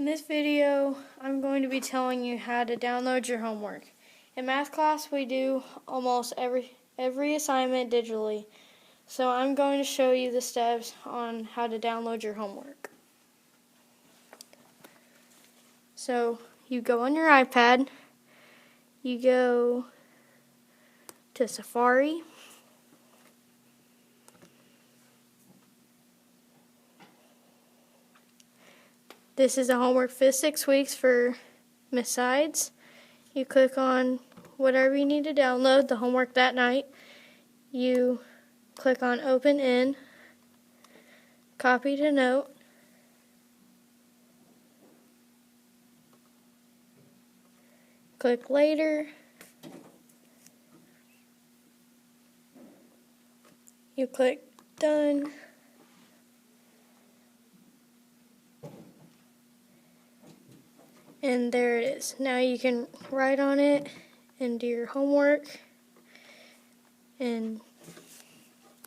In this video, I'm going to be telling you how to download your homework. In math class, we do almost every assignment digitally. So I'm going to show you the steps on how to download your homework. So you go on your iPad, you go to Safari, this is a homework for 6 weeks for Miss Sides. You click on whatever you need to download, the homework that night. You click on Open In, copy to note, click Later, you click Done, and there it is. Now you can write on it and do your homework and